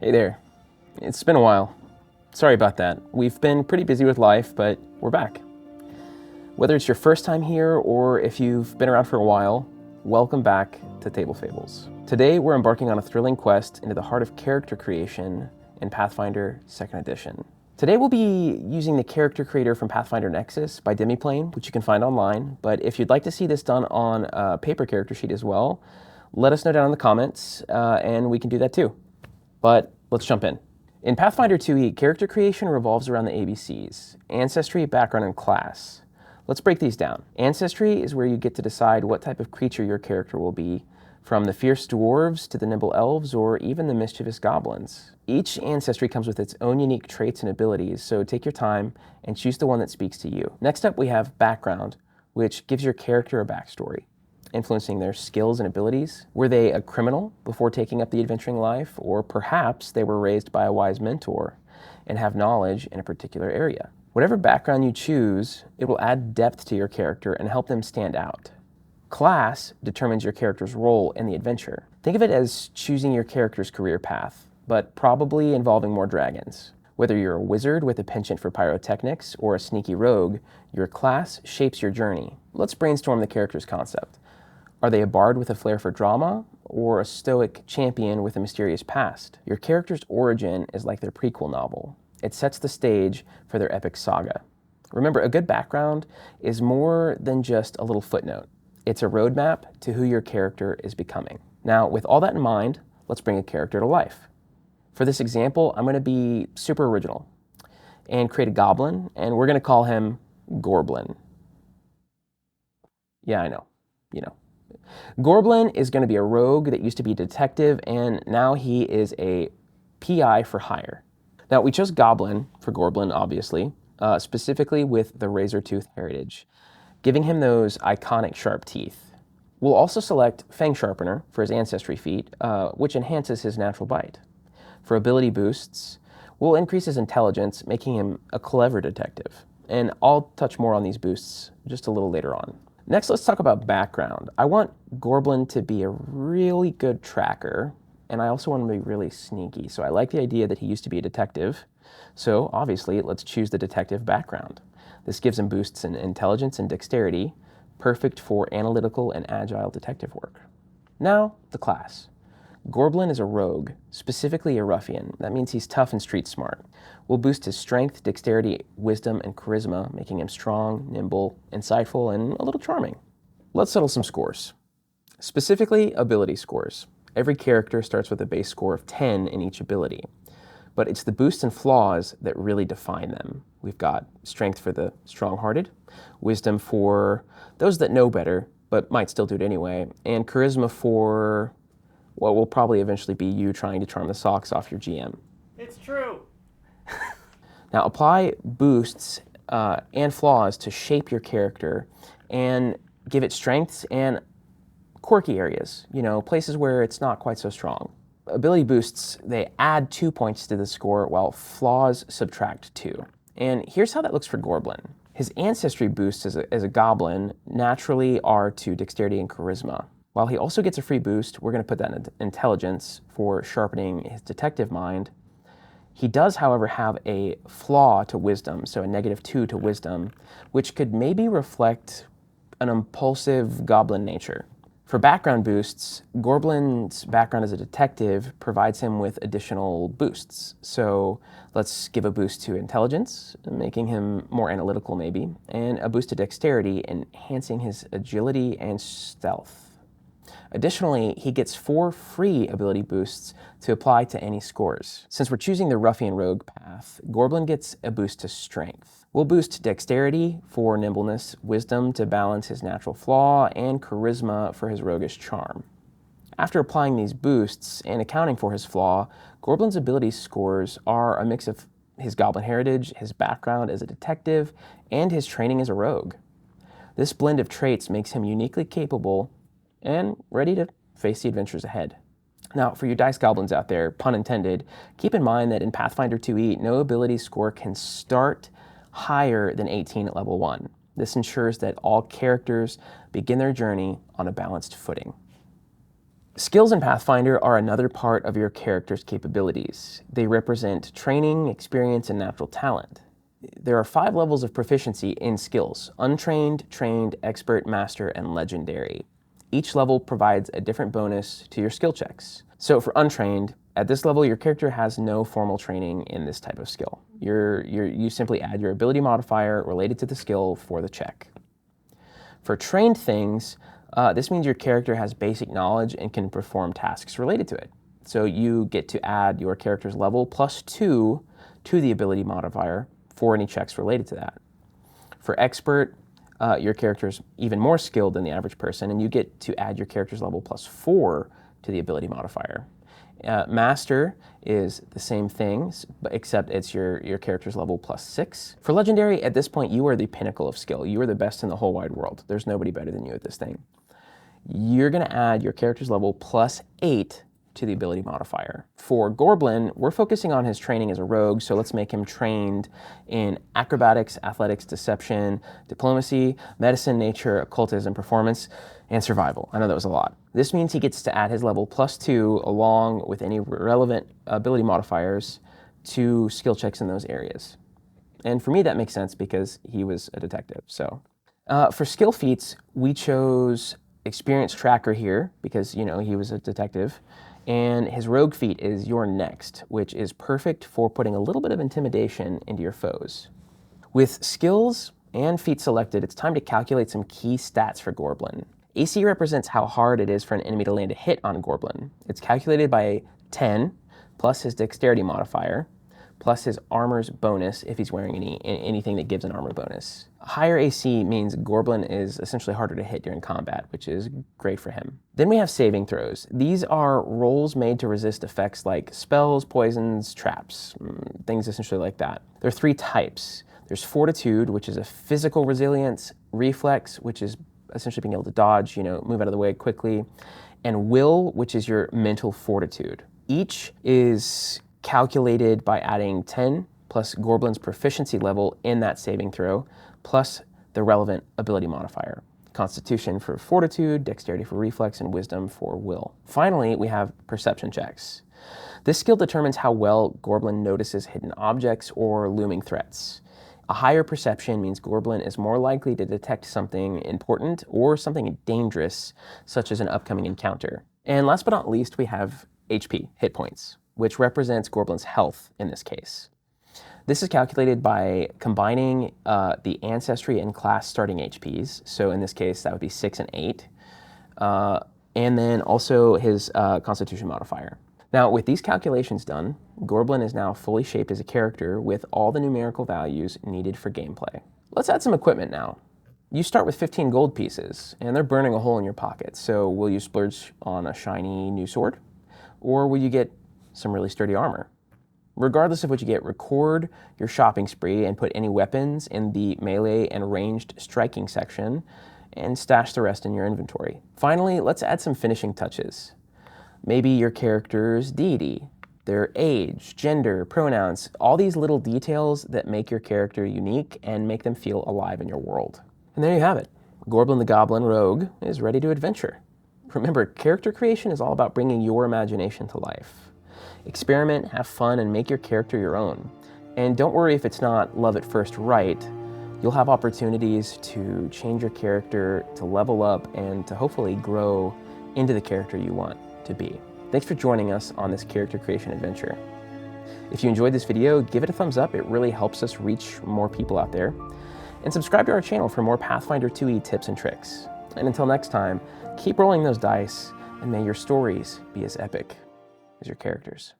Hey there. It's been a while. Sorry about that. We've been pretty busy with life, but we're back. Whether it's your first time here or if you've been around for a while, welcome back to Table Fables. Today we're embarking on a thrilling quest into the heart of character creation in Pathfinder 2nd Edition. Today we'll be using the character creator from Pathfinder Nexus by Demiplane, which you can find online, but if you'd like to see this done on a paper character sheet as well, let us know down in the comments and we can do that too. But let's jump in. In Pathfinder 2e, character creation revolves around the ABCs: Ancestry, background, and class. Let's break these down. Ancestry is where you get to decide what type of creature your character will be, from the fierce dwarves to the nimble elves or even the mischievous goblins. Each ancestry comes with its own unique traits and abilities, so take your time and choose the one that speaks to you. Next up, we have background, which gives your character a backstory, influencing their skills and abilities. Were they a criminal before taking up the adventuring life? Or perhaps they were raised by a wise mentor and have knowledge in a particular area. Whatever background you choose, it will add depth to your character and help them stand out. Class determines your character's role in the adventure. Think of it as choosing your character's career path, but probably involving more dragons. Whether you're a wizard with a penchant for pyrotechnics or a sneaky rogue, your class shapes your journey. Let's brainstorm the character's concept. Are they a bard with a flair for drama, or a stoic champion with a mysterious past? Your character's origin is like their prequel novel. It sets the stage for their epic saga. Remember, a good background is more than just a little footnote. It's a roadmap to who your character is becoming. Now, with all that in mind, let's bring a character to life. For this example, I'm going to be super original and create a goblin, and we're going to call him Gorblin. Yeah, I know. You know. Gorblin is going to be a rogue that used to be a detective, and now he is a PI for hire. Now, we chose Goblin for Gorblin, obviously, specifically with the razor-tooth heritage, giving him those iconic sharp teeth. We'll also select Fang Sharpener for his Ancestry feat, which enhances his natural bite. For ability boosts, we'll increase his intelligence, making him a clever detective. And I'll touch more on these boosts just a little later on. Next, let's talk about background. I want Gorblin to be a really good tracker, and I also want him to be really sneaky. So I like the idea that he used to be a detective. So obviously, let's choose the detective background. This gives him boosts in intelligence and dexterity, perfect for analytical and agile detective work. Now, the class. Gorblin is a rogue, specifically a ruffian. That means he's tough and street smart. We'll boost his strength, dexterity, wisdom, and charisma, making him strong, nimble, insightful, and a little charming. Let's settle some scores. Specifically, ability scores. Every character starts with a base score of 10 in each ability, but it's the boosts and flaws that really define them. We've got strength for the strong-hearted, wisdom for those that know better, but might still do it anyway, and charisma for what will probably eventually be you trying to charm the socks off your GM. It's true. Now apply boosts and flaws to shape your character and give it strengths and quirky areas, places where it's not quite so strong. Ability boosts, they add 2 points to the score, while flaws subtract 2. And here's how that looks for Gorblin. His ancestry boosts as a goblin naturally are to dexterity and charisma. While he also gets a free boost, we're going to put that in intelligence for sharpening his detective mind. He does, however, have a flaw to wisdom, so a -2 to wisdom, which could maybe reflect an impulsive goblin nature. For background boosts, Gorblin's background as a detective provides him with additional boosts. So let's give a boost to intelligence, making him more analytical maybe, and a boost to dexterity, enhancing his agility and stealth. Additionally, he gets 4 free ability boosts to apply to any scores. Since we're choosing the ruffian rogue path, Gorblin gets a boost to strength. We'll boost dexterity for nimbleness, wisdom to balance his natural flaw, and charisma for his roguish charm. After applying these boosts and accounting for his flaw, Gorblin's ability scores are a mix of his goblin heritage, his background as a detective, and his training as a rogue. This blend of traits makes him uniquely capable and ready to face the adventures ahead. Now, for you dice goblins out there, pun intended, keep in mind that in Pathfinder 2e, no ability score can start higher than 18 at level 1. This ensures that all characters begin their journey on a balanced footing. Skills in Pathfinder are another part of your character's capabilities. They represent training, experience, and natural talent. There are 5 levels of proficiency in skills: untrained, trained, expert, master, and legendary. Each level provides a different bonus to your skill checks. So for untrained, at this level, your character has no formal training in this type of skill. You simply add your ability modifier related to the skill for the check. For trained things, this means your character has basic knowledge and can perform tasks related to it. So you get to add your character's level +2 to the ability modifier for any checks related to that. For expert, your character's even more skilled than the average person, and you get to add your character's level +4 to the ability modifier. Master is the same thing, except it's your character's level +6. For legendary, at this point, you are the pinnacle of skill. You are the best in the whole wide world. There's nobody better than you at this thing. You're going to add your character's level +8 to the ability modifier. For Gorblin, we're focusing on his training as a rogue, so let's make him trained in acrobatics, athletics, deception, diplomacy, medicine, nature, occultism, performance, and survival. I know that was a lot. This means he gets to add his level +2 along with any relevant ability modifiers to skill checks in those areas. And for me, that makes sense because he was a detective. So for skill feats, we chose experience tracker here because, you know, he was a detective. And his rogue feat is your next, which is perfect for putting a little bit of intimidation into your foes. With skills and feats selected, it's time to calculate some key stats for Gorblin. AC represents how hard it is for an enemy to land a hit on Gorblin. It's calculated by 10 plus his dexterity modifier plus his armor's bonus if he's wearing anything that gives an armor bonus. Higher AC means Gorblin is essentially harder to hit during combat, which is great for him. Then we have saving throws. These are rolls made to resist effects like spells, poisons, traps, things essentially like that. There are 3 types. There's Fortitude, which is a physical resilience, Reflex, which is essentially being able to dodge, move out of the way quickly, and Will, which is your mental fortitude. Each is calculated by adding 10 plus Gorblin's proficiency level in that saving throw, plus the relevant ability modifier. Constitution for fortitude, dexterity for reflex, and wisdom for will. Finally, we have perception checks. This skill determines how well Gorblin notices hidden objects or looming threats. A higher perception means Gorblin is more likely to detect something important or something dangerous, such as an upcoming encounter. And last but not least, we have HP, hit points, which represents Gorblin's health in this case. This is calculated by combining the Ancestry and class starting HPs. So in this case, that would be 6 and 8. And then also his Constitution modifier. Now, with these calculations done, Gorblin is now fully shaped as a character with all the numerical values needed for gameplay. Let's add some equipment now. You start with 15 gold pieces, and they're burning a hole in your pocket. So will you splurge on a shiny new sword? Or will you get some really sturdy armor? Regardless of what you get, record your shopping spree and put any weapons in the melee and ranged striking section and stash the rest in your inventory. Finally, let's add some finishing touches. Maybe your character's deity, their age, gender, pronouns, all these little details that make your character unique and make them feel alive in your world. And there you have it. Gorblin the Goblin Rogue is ready to adventure. Remember, character creation is all about bringing your imagination to life. Experiment, have fun, and make your character your own. And don't worry if it's not love at first right. You'll have opportunities to change your character, to level up, and to hopefully grow into the character you want to be. Thanks for joining us on this character creation adventure. If you enjoyed this video, give it a thumbs up. It really helps us reach more people out there. And subscribe to our channel for more Pathfinder 2e tips and tricks. And until next time, keep rolling those dice, and may your stories be as epic as your characters.